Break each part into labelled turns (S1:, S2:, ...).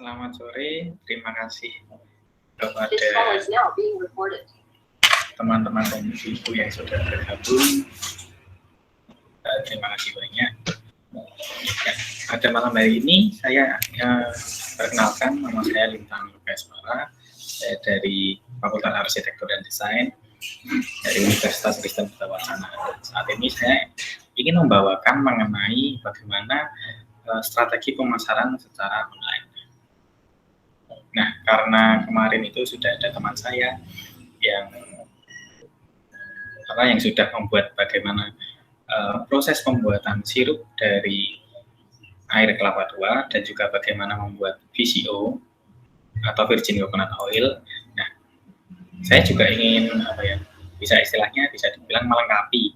S1: Selamat sore, terima kasih kepada teman-teman komisi ibu yang sudah bergabung. Terima kasih banyak. Ya, pada malam hari ini saya perkenalkan, nama saya Lintang Lukasmara, saya dari Fakultas Arsitektur dan Desain dari Universitas Kristen Wacana. Saat ini saya ingin membawakan mengenai bagaimana strategi pemasaran secara online. Nah, karena kemarin itu sudah ada teman saya yang sudah membuat bagaimana proses pembuatan sirup dari air kelapa tua dan juga bagaimana membuat VCO atau virgin coconut oil. Nah, saya juga ingin bisa dibilang melengkapi.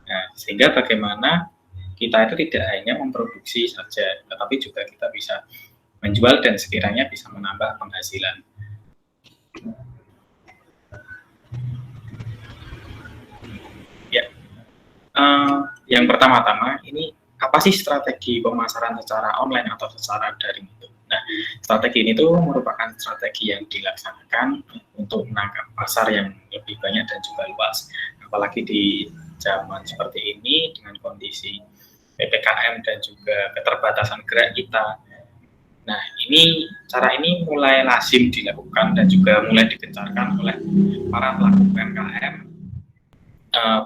S1: Nah, sehingga bagaimana kita itu tidak hanya memproduksi saja, tetapi juga kita bisa menjual dan sekiranya bisa menambah penghasilan. Ya, yang pertama-tama ini apa sih strategi pemasaran secara online atau secara daring itu? Nah, strategi ini tuh merupakan strategi yang dilaksanakan untuk menangkap pasar yang lebih banyak dan juga luas. Apalagi di zaman seperti ini dengan kondisi PPKM dan juga keterbatasan gerak kita. Nah, cara ini mulai lazim dilakukan dan juga mulai digencarkan oleh para pelaku UMKM,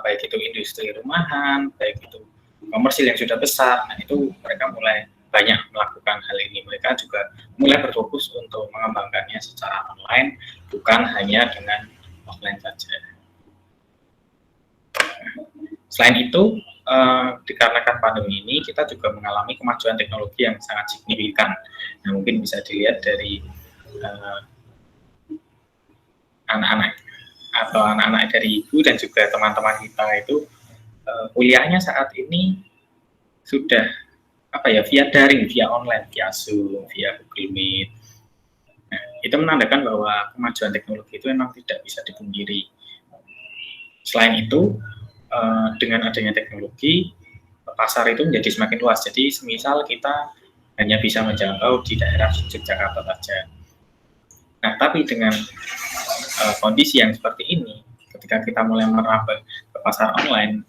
S1: baik itu industri rumahan, baik itu komersil yang sudah besar. Nah, itu mereka mulai banyak melakukan hal ini. Mereka juga mulai berfokus untuk mengembangkannya secara online, bukan hanya dengan offline saja. Selain itu, dikarenakan pandemi ini, kita juga mengalami kemajuan teknologi yang sangat signifikan. Nah, mungkin bisa dilihat dari anak-anak dari ibu dan juga teman-teman kita itu kuliahnya saat ini sudah via daring, via online, via Zoom, via Google Meet. Nah, itu menandakan bahwa kemajuan teknologi itu memang tidak bisa dipungkiri. Selain itu, dengan adanya teknologi, pasar itu menjadi semakin luas. Jadi, semisal kita hanya bisa menjangkau di daerah Yogyakarta saja. Nah, tapi dengan kondisi yang seperti ini, ketika kita mulai merambah ke pasar online,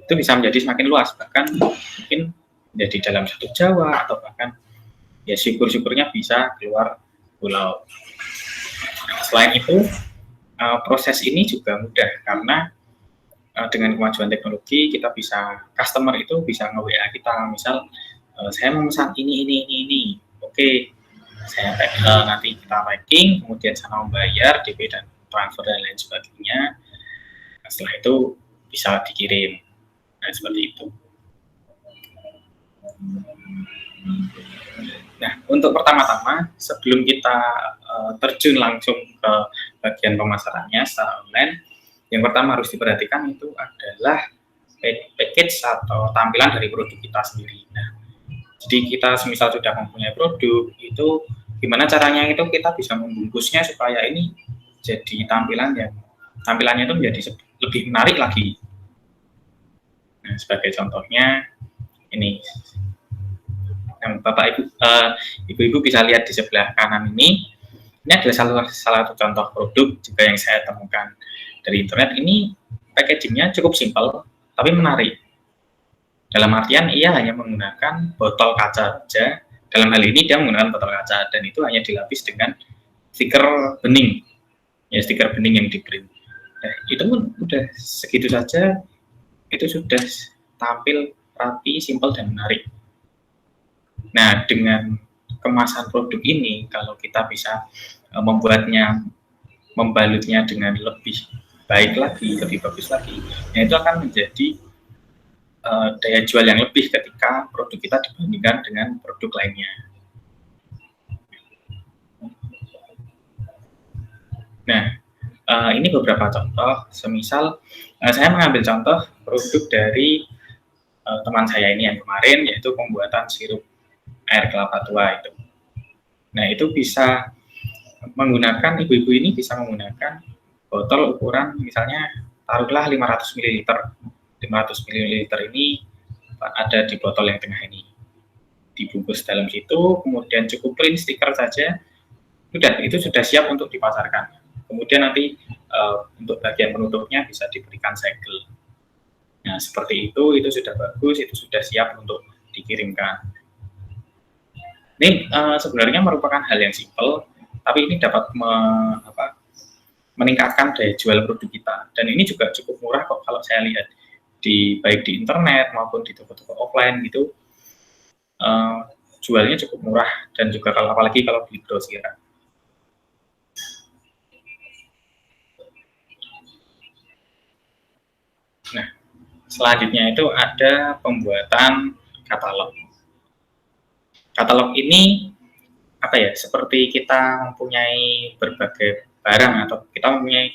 S1: itu bisa menjadi semakin luas. Bahkan mungkin menjadi dalam satu Jawa atau bahkan ya syukur-syukurnya bisa keluar pulau. Nah, selain itu, proses ini juga mudah karena dengan kemajuan teknologi kita bisa, customer itu bisa nge-WA kita, misal saya memesan ini, oke, saya nanti kita packing, kemudian sana membayar DP dan transfer dan lain sebagainya. Nah, setelah itu bisa dikirim. Nah, seperti itu. Nah, untuk pertama-tama sebelum kita terjun langsung ke bagian pemasarannya secara online, yang pertama harus diperhatikan itu adalah package atau tampilan dari produk kita sendiri. Nah, jadi kita semisal sudah mempunyai produk, itu gimana caranya itu kita bisa membungkusnya supaya ini jadi tampilannya itu menjadi lebih menarik lagi. Nah, sebagai contohnya ini, yang Bapak Ibu bisa lihat di sebelah kanan ini adalah salah satu contoh produk juga yang saya temukan dari internet. Ini packagingnya cukup simpel tapi menarik. Dalam artian ia hanya menggunakan botol kaca saja. Dalam hal ini dia menggunakan botol kaca dan itu hanya dilapis dengan stiker bening, ya stiker bening yang di print. Nah, itu pun udah segitu saja, itu sudah tampil rapi, simpel dan menarik. Nah, dengan kemasan produk ini, kalau kita bisa membalutnya dengan lebih baik lagi, lebih bagus lagi, nah itu akan menjadi daya jual yang lebih ketika produk kita dibandingkan dengan produk lainnya. Nah, ini beberapa contoh. Semisal saya mengambil contoh produk dari teman saya ini yang kemarin, yaitu pembuatan sirup air kelapa tua itu. Nah, itu bisa menggunakan, ibu-ibu ini bisa menggunakan botol ukuran misalnya taruhlah 500 ml. 500 ml ini ada di botol yang tengah ini. dibungkus dalam situ, kemudian cukup print stiker saja, itu sudah siap untuk dipasarkan. Kemudian nanti untuk bagian penutupnya bisa diberikan segel. Nah, seperti itu sudah bagus, itu sudah siap untuk dikirimkan. Ini sebenarnya merupakan hal yang simpel, tapi ini dapat meningkatkan daya jual produk kita. Dan ini juga cukup murah kok kalau saya lihat, baik di internet maupun di toko-toko offline gitu, jualnya cukup murah, dan juga apalagi kalau beli grosiran. Nah, selanjutnya itu ada pembuatan katalog. Katalog ini seperti kita mempunyai berbagai barang atau kita mempunyai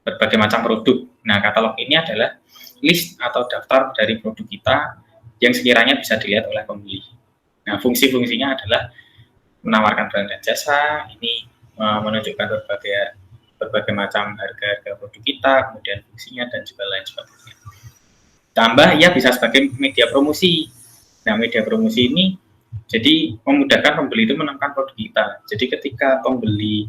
S1: berbagai macam produk. Nah, katalog ini adalah list atau daftar dari produk kita yang sekiranya bisa dilihat oleh pembeli. Nah, fungsi-fungsinya adalah menawarkan barang dan jasa, ini menunjukkan berbagai macam harga produk kita, kemudian fungsinya, dan juga lain sebagainya. Tambah, ia bisa sebagai media promosi. Nah, media promosi ini jadi memudahkan pembeli itu menemukan produk kita. Jadi ketika pembeli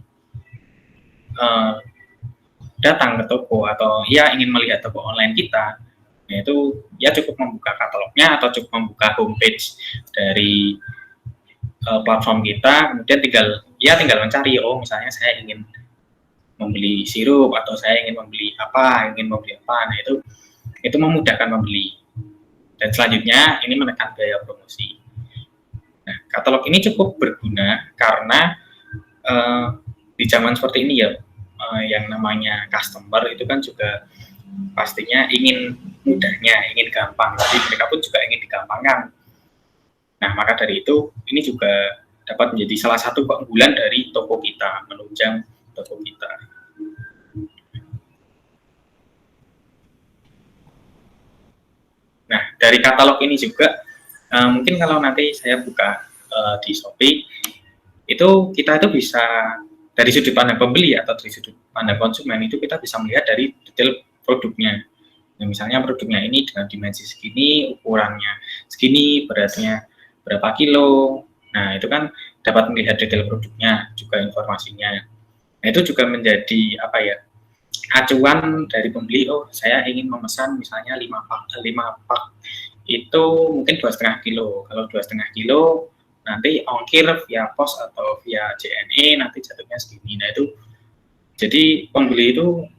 S1: datang ke toko atau ia ingin melihat toko online kita, yaitu ia cukup membuka katalognya atau cukup membuka homepage dari platform kita, kemudian tinggal mencari, misalnya saya ingin membeli sirup atau saya ingin membeli apa. Nah, itu memudahkan pembeli. Dan selanjutnya ini menekan biaya promosi. Nah, katalog ini cukup berguna karena di zaman seperti ini ya, yang namanya customer itu kan juga pastinya ingin mudahnya, ingin gampang, tapi mereka pun juga ingin digampangkan. Nah, maka dari itu ini juga dapat menjadi salah satu keunggulan dari toko kita, menunjang toko kita. Nah, dari katalog ini juga mungkin kalau nanti saya buka di Shopee, itu kita itu bisa dari sudut pandang pembeli atau dari sudut pandang konsumen, itu kita bisa melihat dari detail produknya. Nah, misalnya produknya ini dengan dimensi segini, ukurannya segini, beratnya berapa kilo. Nah, itu kan dapat melihat detail produknya, juga informasinya. Nah, itu juga menjadi acuan dari pembeli. Saya ingin memesan misalnya 5 pak itu mungkin 2,5 kilo. Kalau 2,5 kilo nanti ongkir via pos atau via JNE nanti jatuhnya segini. Nah, itu jadi pembeli itu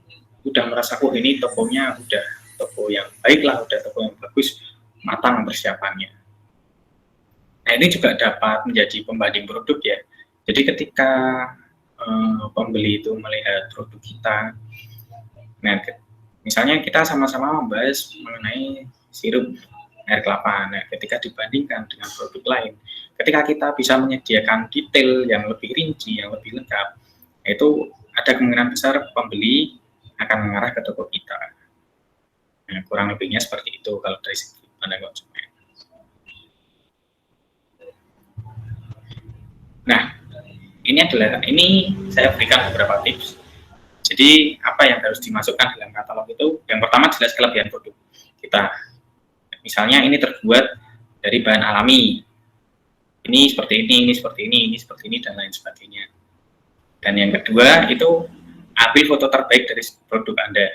S1: udah merasa ini tokonya udah toko yang baik lah, udah toko yang bagus, matang persiapannya. Nah, ini juga dapat menjadi pembanding produk ya. Jadi ketika pembeli itu melihat produk kita, nah misalnya kita sama-sama membahas mengenai sirup air kelapa. Nah, ketika dibandingkan dengan produk lain, ketika kita bisa menyediakan detail yang lebih rinci, yang lebih lengkap, itu ada kemungkinan besar pembeli akan mengarah ke toko kita. Nah, kurang lebihnya seperti itu kalau dari segi pandang konsumen. Nah, ini saya berikan beberapa tips. Jadi apa yang harus dimasukkan dalam katalog itu? Yang pertama jelas kelebihan produk kita. Misalnya ini terbuat dari bahan alami. Ini seperti ini seperti ini, dan lain sebagainya. Dan yang kedua itu ambil foto terbaik dari produk Anda.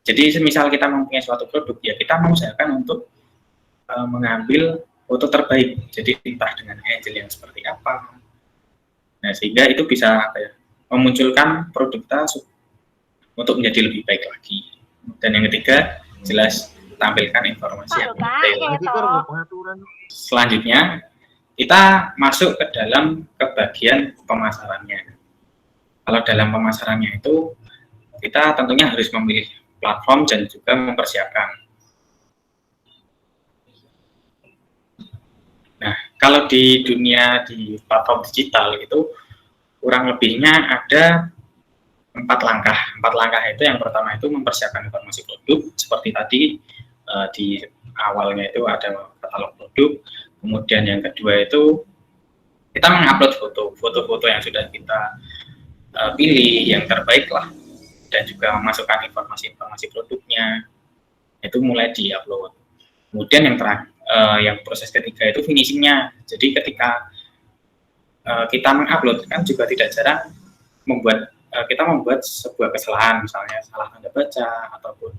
S1: Jadi semisal kita mempunyai suatu produk, ya kita mengusahakan untuk mengambil foto terbaik. Jadi entah dengan angle yang seperti apa. Nah, sehingga itu bisa memunculkan produk kita untuk menjadi lebih baik lagi. Dan yang ketiga, jelas tampilkan informasi yang detail. Selanjutnya, kita masuk ke bagian pemasarannya. Kalau dalam pemasarannya itu, kita tentunya harus memilih platform dan juga mempersiapkan. Nah, kalau di dunia di platform digital itu kurang lebihnya ada 4 langkah. 4 langkah itu yang pertama itu mempersiapkan informasi produk, seperti tadi di awalnya itu ada katalog produk. Kemudian yang kedua itu kita mengupload foto-foto yang sudah kita pilih yang terbaik lah, dan juga memasukkan informasi-informasi produknya, itu mulai diupload. Kemudian yang Yang proses ketiga itu finishingnya. Jadi ketika kita mengupload kan juga tidak jarang kita membuat sebuah kesalahan, misalnya salah tanda baca ataupun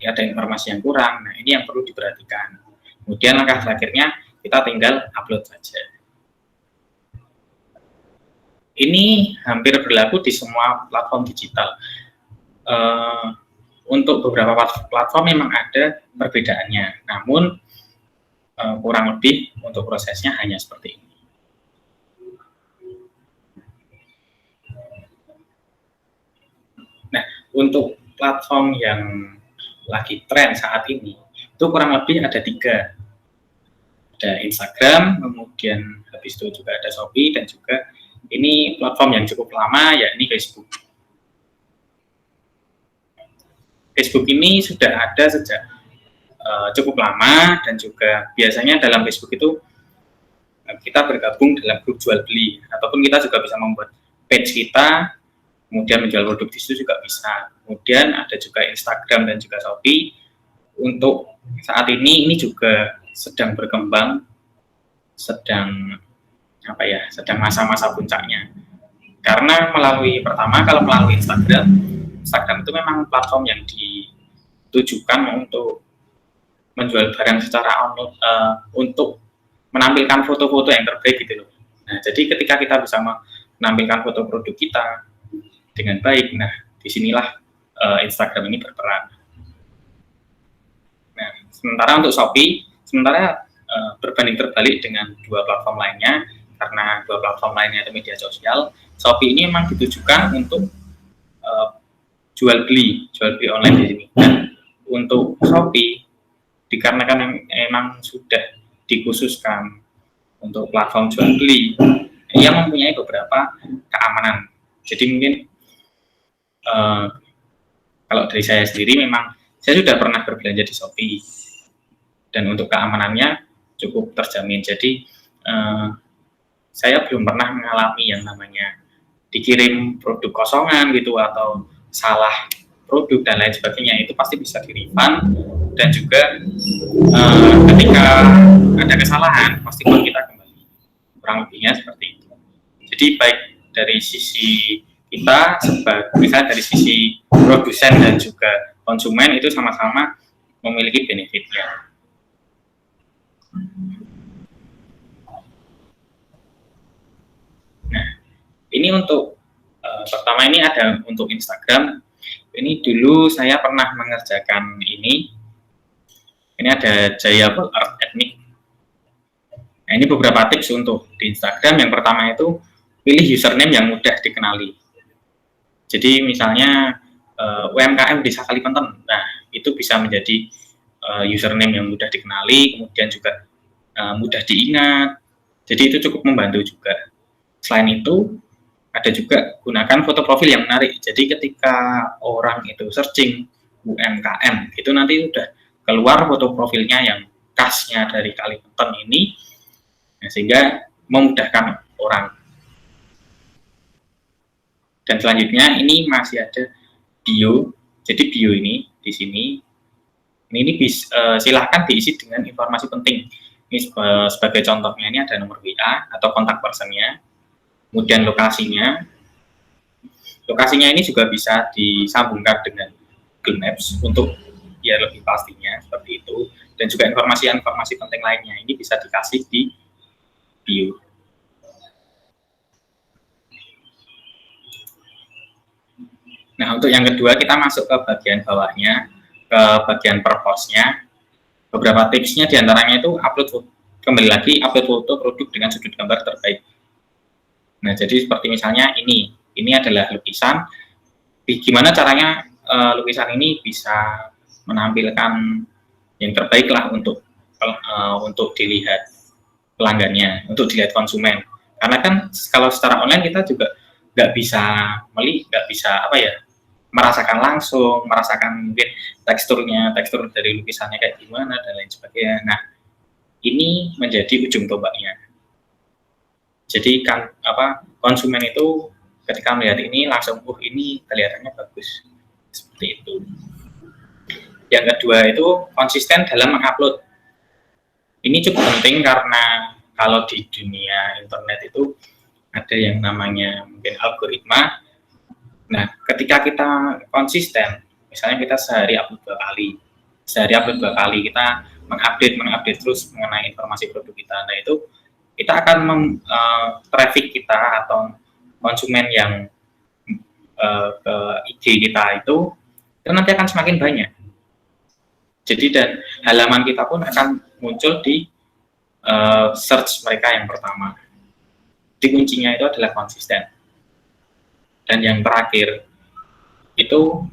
S1: ya ada informasi yang kurang. Nah, ini yang perlu diperhatikan. Kemudian langkah terakhirnya kita tinggal upload saja. Ini hampir berlaku di semua platform digital. Untuk beberapa platform memang ada perbedaannya, namun kurang lebih untuk prosesnya hanya seperti ini. Nah, untuk platform yang lagi tren saat ini, itu kurang lebih ada 3. Ada Instagram, kemudian habis itu juga ada Shopee, dan juga ini platform yang cukup lama, yakni Facebook. Facebook ini sudah ada sejak cukup lama, dan juga biasanya dalam Facebook itu kita bergabung dalam grup jual beli, ataupun kita juga bisa membuat page kita, kemudian menjual produk di situ juga bisa. Kemudian ada juga Instagram dan juga Shopee. Untuk saat ini juga sedang berkembang, sedang masa-masa puncaknya. Karena kalau melalui Instagram itu memang platform yang ditujukan untuk menjual barang secara online, untuk menampilkan foto-foto yang terbaik gitu loh. Nah, jadi ketika kita bisa menampilkan foto produk kita dengan baik, nah disinilah Instagram ini berperan. Nah, sementara untuk Shopee, berbanding terbalik dengan 2 platform lainnya, karena 2 platform lainnya itu media sosial, Shopee ini memang ditujukan untuk jual beli online di sini. Dan untuk Shopee, dikarenakan memang sudah dikhususkan untuk platform jual beli, ia mempunyai beberapa keamanan. Jadi mungkin kalau dari saya sendiri, memang saya sudah pernah berbelanja di Shopee, dan untuk keamanannya cukup terjamin. Jadi saya belum pernah mengalami yang namanya dikirim produk kosongan gitu, atau salah produk dan lain sebagainya. Itu pasti bisa di-refund, dan juga ketika ada kesalahan pasti uang kita kembali. Kurang lebihnya seperti itu. Jadi baik dari sisi kita, misalnya dari sisi produsen dan juga konsumen, itu sama-sama memiliki benefitnya. Nah, ini untuk pertama ini ada untuk Instagram. Ini dulu saya pernah mengerjakan ini. Ini ada Jayable Art Ethnic. Nah, ini beberapa tips untuk di Instagram. Yang pertama itu pilih username yang mudah dikenali. Jadi misalnya UMKM Desa Kalimantan. Nah, itu bisa menjadi username yang mudah dikenali, kemudian juga mudah diingat. Jadi itu cukup membantu juga. Selain itu, ada juga gunakan foto profil yang menarik. Jadi ketika orang itu searching UMKM, itu nanti udah keluar foto profilnya yang khasnya dari Kalimantan ini, sehingga memudahkan orang. Dan selanjutnya ini masih ada bio. Jadi bio ini di sini, ini silahkan diisi dengan informasi penting. Ini sebagai contohnya, ini ada nomor WA atau kontak personnya, kemudian lokasinya. Lokasinya ini juga bisa disambungkan dengan Google Maps untuk ya lebih pastinya seperti itu. Dan juga informasi-informasi penting lainnya ini bisa dikasih di bio. Nah, untuk yang kedua kita masuk ke bagian bawahnya, ke bagian per-postnya. Beberapa tipsnya diantaranya itu kembali lagi upload foto produk dengan sudut gambar terbaik. Nah, jadi seperti misalnya ini adalah lukisan. Gimana caranya lukisan ini bisa menampilkan yang terbaik lah untuk dilihat pelanggannya, untuk dilihat konsumen. Karena kan kalau secara online kita juga nggak bisa merasakan langsung, merasakan mungkin tekstur dari lukisannya kayak gimana dan lain sebagainya. Nah, ini menjadi ujung tombaknya. Jadi kan konsumen itu ketika melihat ini langsung ini kelihatannya bagus, seperti itu. Yang kedua itu konsisten dalam mengupload. Ini cukup penting karena kalau di dunia internet itu ada yang namanya mungkin algoritma. Nah, ketika kita konsisten, misalnya kita sehari upload 2 kali, kita mengupdate terus mengenai informasi produk kita. Nah, itu kita akan traffic kita atau konsumen yang ke IG kita itu nanti akan semakin banyak. Jadi dan halaman kita pun akan muncul di search mereka yang pertama. Jadi kuncinya itu adalah konsisten. Dan yang terakhir itu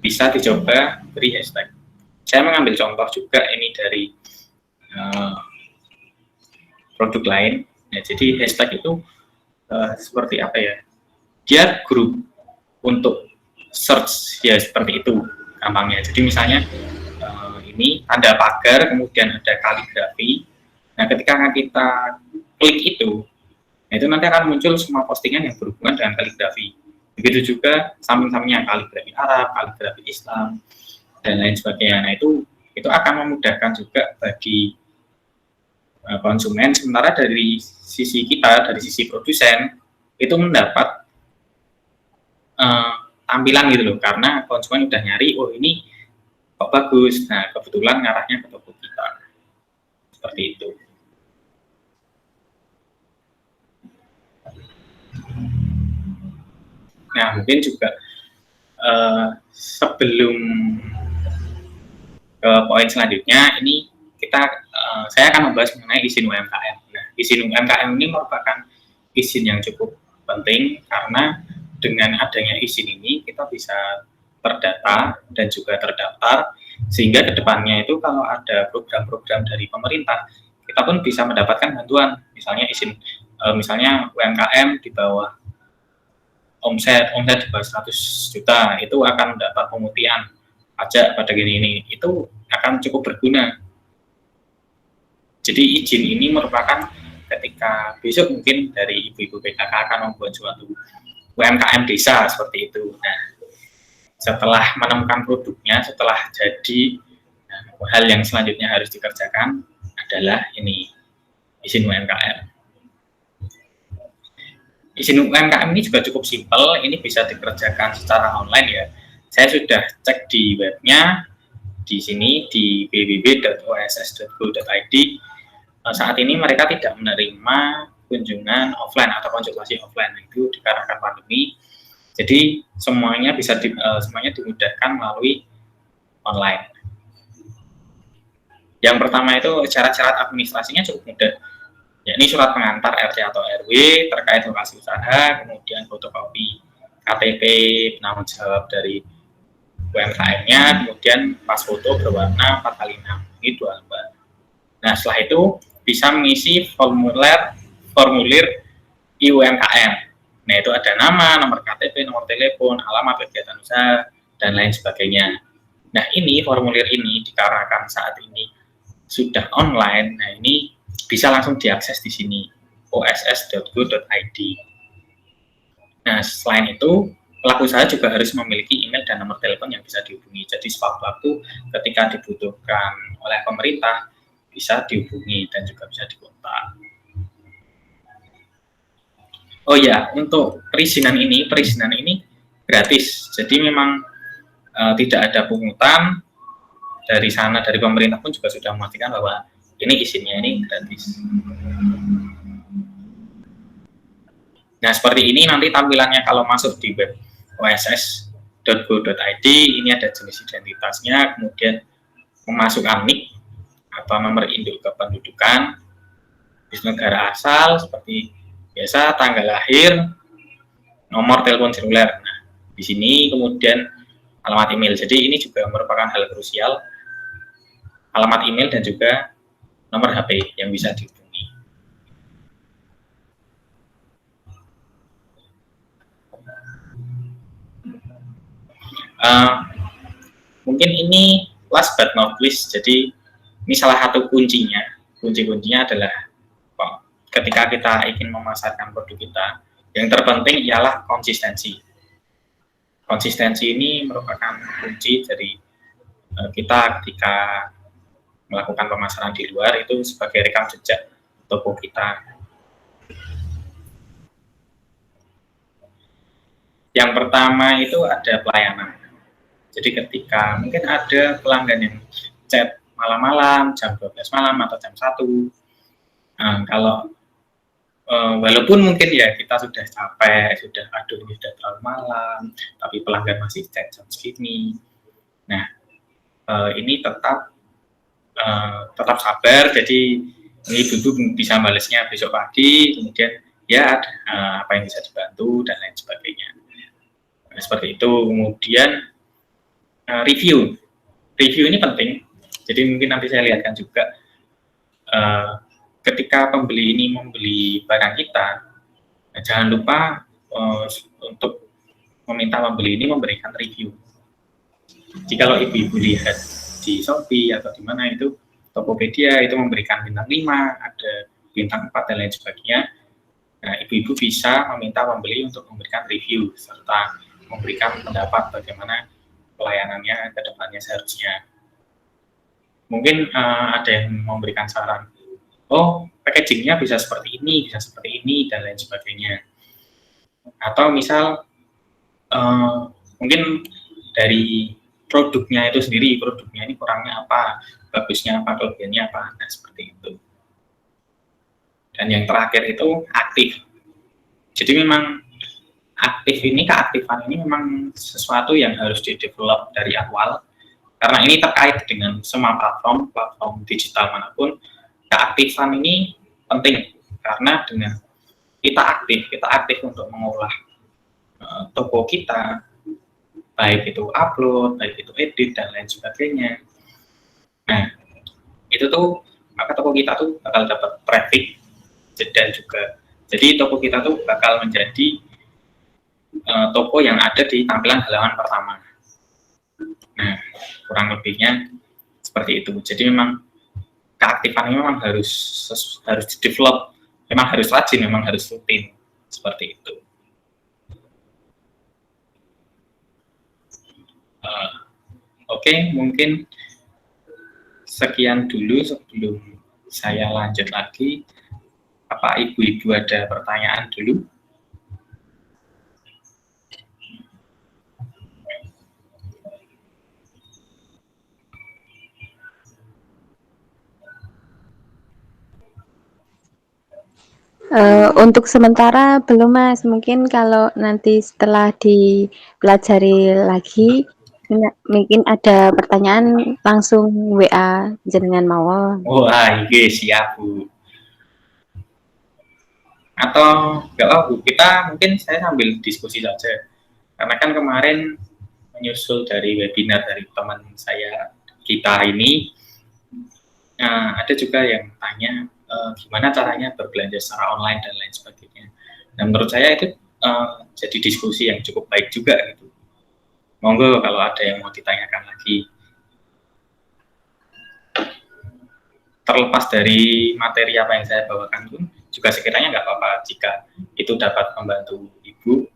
S1: bisa dicoba beri hashtag. Saya mengambil contoh juga ini dari produk lain. Ya, jadi hashtag itu seperti apa ya? Dia grup untuk search ya seperti itu gampangnya. Jadi misalnya ini ada pagar, kemudian ada kaligrafi. Nah, ketika kita klik itu, nah itu nanti akan muncul semua postingan yang berhubungan dengan kaligrafi. Begitu juga samping-sampingnya kaligrafi Arab, kaligrafi Islam, dan lain sebagainya. Nah, itu akan memudahkan juga bagi konsumen. Sementara dari sisi kita, dari sisi produsen, itu mendapat tampilan gitu loh, karena konsumen udah nyari, oh ini kok bagus, nah kebetulan ngarahnya ke toko kita, seperti itu. Nah, mungkin juga sebelum ke poin selanjutnya, ini saya akan membahas mengenai izin UMKM. Nah, izin UMKM ini merupakan izin yang cukup penting karena dengan adanya izin ini kita bisa terdata dan juga terdaftar, sehingga kedepannya itu kalau ada program-program dari pemerintah kita pun bisa mendapatkan bantuan, misalnya izin misalnya UMKM di bawah omset di bawah 100 juta itu akan mendapat pemutihan pajak pada gini itu akan cukup berguna. Jadi izin ini merupakan ketika besok mungkin dari ibu-ibu PKK akan membuat suatu UMKM desa seperti itu. Nah, setelah menemukan produknya, setelah jadi, hal yang selanjutnya harus dikerjakan adalah ini, izin UMKM. Izin UMKM ini juga cukup simpel, ini bisa dikerjakan secara online ya. Saya sudah cek di webnya, di sini di www.oss.go.id. Saat ini mereka tidak menerima kunjungan offline atau konsultasi offline, itu dikarenakan pandemi. Jadi semuanya semuanya dimudahkan melalui online. Yang pertama itu syarat-syarat administrasinya cukup mudah. Yakni surat pengantar RT atau RW terkait lokasi usaha, kemudian fotokopi KTP penanggung jawab dari UMKM-nya, kemudian pas foto berwarna 4x6, ini 2 lembar. Nah, setelah itu bisa mengisi formulir IUMKM. Nah, itu ada nama, nomor KTP, nomor telepon, alamat kegiatan usaha, dan lain sebagainya. Nah, ini formulir ini dikarenakan saat ini sudah online, nah ini bisa langsung diakses di sini, oss.go.id. Nah, selain itu, pelaku usaha juga harus memiliki email dan nomor telepon yang bisa dihubungi. Jadi, sewaktu-waktu ketika dibutuhkan oleh pemerintah, bisa dihubungi dan juga bisa dikontak. Oh ya, untuk perizinan ini gratis. Jadi memang tidak ada pungutan dari sana, dari pemerintah pun juga sudah memastikan bahwa ini izinnya ini gratis. Nah, seperti ini nanti tampilannya kalau masuk di web oss.go.id, ini ada jenis identitasnya, kemudian memasukkan NIK atau nomor induk kependudukan, jenis negara asal seperti biasa, tanggal lahir, nomor telepon seluler. Nah, di sini kemudian alamat email. Jadi ini juga merupakan hal krusial, alamat email dan juga nomor HP yang bisa dihubungi. Mungkin ini last but not least, jadi ini salah satu kuncinya. Kunci-kuncinya adalah ketika kita ingin memasarkan produk kita, yang terpenting ialah konsistensi. Konsistensi ini merupakan kunci dari kita ketika melakukan pemasaran di luar itu sebagai rekam jejak toko kita. Yang pertama itu ada pelayanan. Jadi ketika mungkin ada pelanggan yang chat malam-malam, jam 12 malam atau jam 1, kalau walaupun mungkin ya kita sudah capek, sudah aduh ini sudah terlalu malam, tapi pelanggan masih chat jam segini. Nah, ini tetap sabar, jadi ini ibu-ibu bisa balesnya besok pagi, kemudian ya apa yang bisa dibantu dan lain sebagainya. Nah, seperti itu. Kemudian review ini penting, jadi mungkin nanti saya lihatkan juga ketika pembeli ini membeli barang kita, jangan lupa untuk meminta pembeli ini memberikan review. Jikalau ibu-ibu lihat di Shopee atau di mana itu Tokopedia itu memberikan bintang 5, ada bintang 4 dan lain sebagainya. Nah, ibu-ibu bisa meminta pembeli untuk memberikan review serta memberikan pendapat bagaimana pelayanannya ke depannya seharusnya. Mungkin ada yang memberikan saran, oh packagingnya bisa seperti ini, dan lain sebagainya. Atau misal mungkin dari produknya itu sendiri, produknya ini kurangnya apa, bagusnya apa, kelebihannya apa, nah seperti itu. Dan yang terakhir itu aktif. Jadi memang keaktifan ini memang sesuatu yang harus di-develop dari awal, karena ini terkait dengan semua platform digital manapun. Keaktifan ini penting, karena dengan kita aktif untuk mengolah toko kita, baik itu upload, baik itu edit, dan lain sebagainya. Nah, itu tuh, maka toko kita tuh bakal dapat traffic, dan juga, jadi toko kita tuh bakal menjadi toko yang ada di tampilan halaman pertama. Nah, kurang lebihnya seperti itu. Jadi memang keaktifannya memang harus di-develop, memang harus rajin, memang harus rutin, seperti itu. Oke, mungkin sekian dulu sebelum saya lanjut lagi. Apa ibu-ibu ada pertanyaan dulu?
S2: Untuk sementara belum Mas, mungkin kalau nanti setelah dipelajari lagi, mungkin ada pertanyaan langsung WA jenengan mawon.
S1: Wah, iya siap Bu. Atau nggak apa Bu, kita mungkin saya sambil diskusi saja. Karena kan kemarin menyusul dari webinar dari teman saya kita ini, ada juga yang tanya gimana caranya berbelanja secara online dan lain sebagainya. Dan menurut saya itu jadi diskusi yang cukup baik juga gitu. Monggo kalau ada yang mau ditanyakan lagi. Terlepas dari materi apa yang saya bawakan pun, juga sekiranya nggak apa-apa jika itu dapat membantu Ibu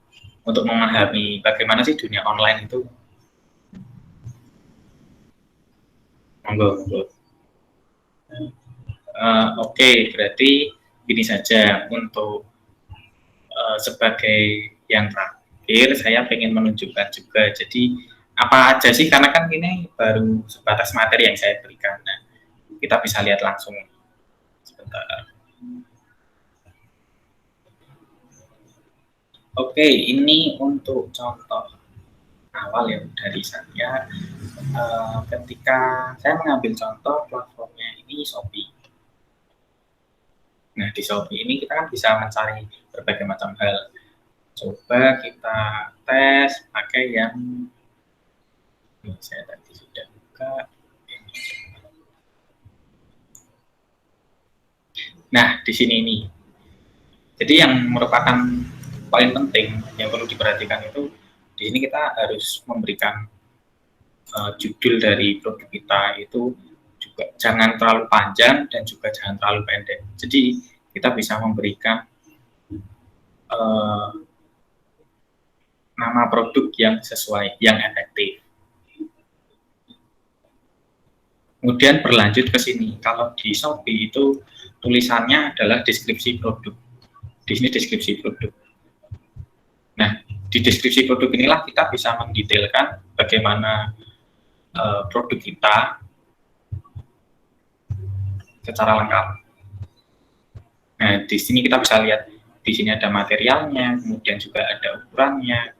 S1: untuk memahami bagaimana sih dunia online itu. Monggo. Oke, berarti ini saja untuk sebagai yang terakhir saya ingin menunjukkan juga. Jadi apa aja sih, karena kan ini baru sebatas materi yang saya berikan. Nah, kita bisa lihat langsung sebentar. Oke, ini untuk contoh awal ya dari saya. Ketika saya mengambil contoh platformnya ini Shopee. Nah, di Shopee ini kita kan bisa mencari berbagai macam hal. Coba kita tes pakai yang ini, saya tadi sudah buka. Nah, di sini nih. Jadi yang merupakan paling penting yang perlu diperhatikan itu, di sini kita harus memberikan judul dari produk kita itu juga jangan terlalu panjang dan juga jangan terlalu pendek. Jadi kita bisa memberikan nama produk yang sesuai, yang efektif. Kemudian berlanjut ke sini. Kalau di Shopee itu tulisannya adalah deskripsi produk. Di sini deskripsi produk. Nah, di deskripsi produk inilah kita bisa mendetailkan bagaimana produk kita secara lengkap. Nah, di sini kita bisa lihat, di sini ada materialnya, kemudian juga ada ukurannya,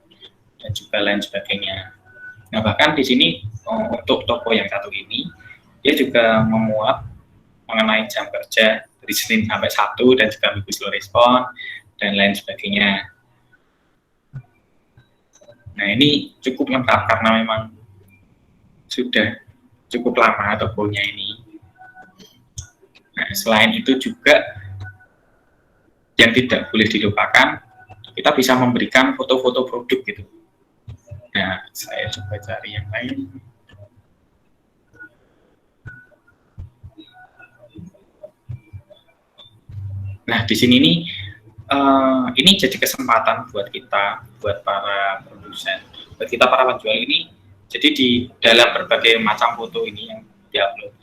S1: dan juga lain sebagainya. Nah, bahkan di sini untuk toko yang satu ini, dia juga memuat mengenai jam kerja dari Senin sampai Sabtu, dan juga minggu slow respon, dan lain sebagainya. Nah, ini cukup lengkap karena memang sudah cukup lama tokonya ini. Nah, selain itu juga yang tidak boleh dilupakan, kita bisa memberikan foto-foto produk gitu. Nah, saya coba cari yang lain. Nah, di sini ini jadi kesempatan buat kita, buat para produsen, buat kita para penjual ini. Jadi di dalam berbagai macam foto ini yang diupload,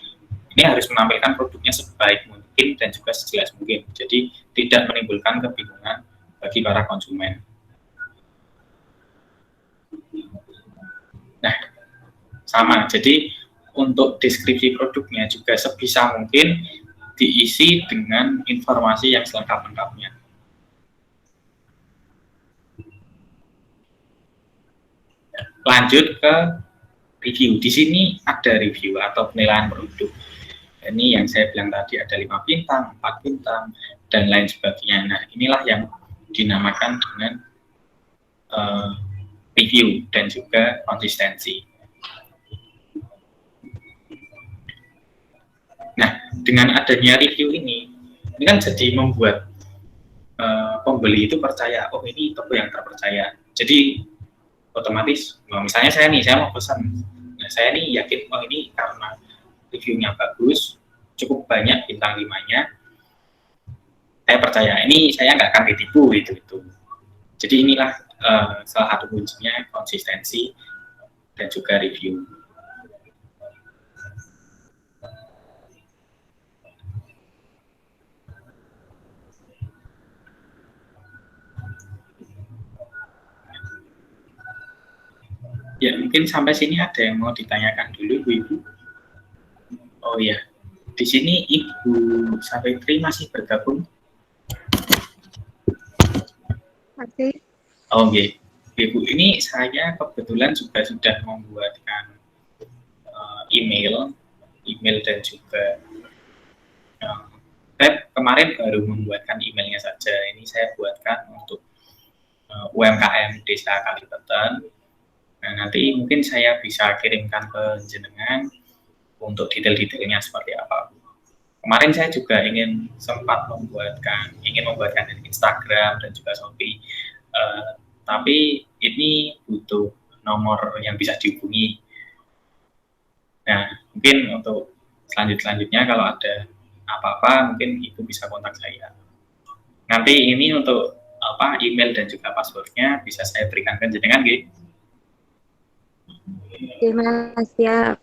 S1: ini harus menampilkan produknya sebaik mungkin dan juga sejelas mungkin. Jadi tidak menimbulkan kebingungan bagi para konsumen. Nah, sama. Jadi untuk deskripsi produknya juga sebisa mungkin diisi dengan informasi yang selengkap-lengkapnya. Lanjut ke review. Di sini ada review atau penilaian produk. Ini yang saya bilang tadi, ada 5 bintang, 4 bintang, dan lain sebagainya. Nah, inilah yang dinamakan dengan review dan juga konsistensi. Nah, dengan adanya review ini kan jadi membuat pembeli itu percaya, oh ini toko yang terpercaya. Jadi otomatis, misalnya saya mau pesan, nah saya nih yakin, oh ini karena reviewnya bagus, cukup banyak bintang 5-nya, saya percaya ini saya nggak akan ditipu itu. Jadi inilah salah satu kuncinya, konsistensi dan juga review. Ya, mungkin sampai sini ada yang mau ditanyakan dulu, Bu Ibu. Oh ya, di sini Ibu Savitri masih bergabung?
S2: Masih.
S1: Oh iya, Ibu, ini saya kebetulan juga sudah membuatkan email dan juga saya kemarin baru membuatkan emailnya saja. Ini saya buatkan untuk UMKM Desa Kalibatan. Nah, nanti mungkin saya bisa kirimkan ke jenengan untuk detail-detailnya seperti apa. Kemarin saya juga ingin membuatkan Instagram dan juga Shopee, tapi ini butuh nomor yang bisa dihubungi. Nah, mungkin untuk selanjutnya kalau ada apa-apa mungkin Ibu bisa kontak saya. Nanti ini untuk email dan juga passwordnya bisa saya berikan ke jenengan, gitu.
S2: Oke, Mas, siap.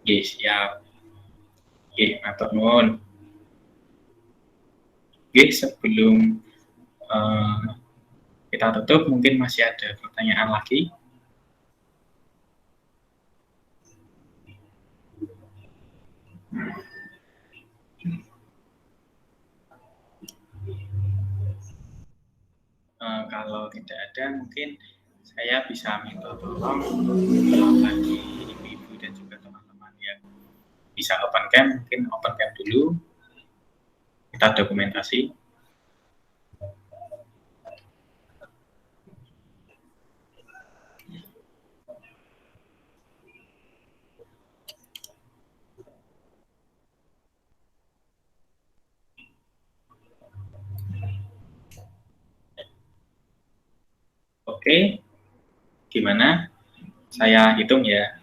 S1: Oke, siap. Oke, matur nuwun. Oke, sebelum kita tutup, mungkin masih ada pertanyaan lagi. Kalau tidak ada, mungkin saya bisa minta tolong bagi ibu-ibu dan juga teman-teman yang bisa open cam, mungkin open cam dulu, kita dokumentasi. Oke, gimana? Saya hitung ya.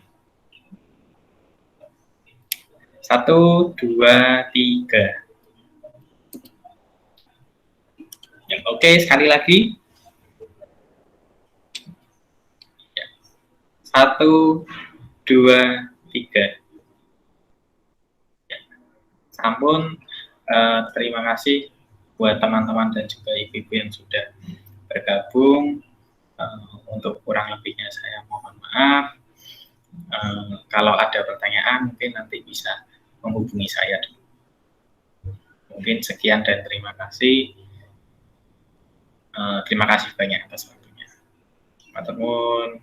S1: 1, 2, 3. Ya, oke, sekali lagi. 1, 2, 3. Sampun, terima kasih buat teman-teman dan juga ibu-ibu yang sudah bergabung. Untuk kurang lebihnya saya mohon maaf. Kalau ada pertanyaan mungkin nanti bisa menghubungi saya. Mungkin sekian dan terima kasih. Terima kasih banyak atas waktunya. Matur nuwun.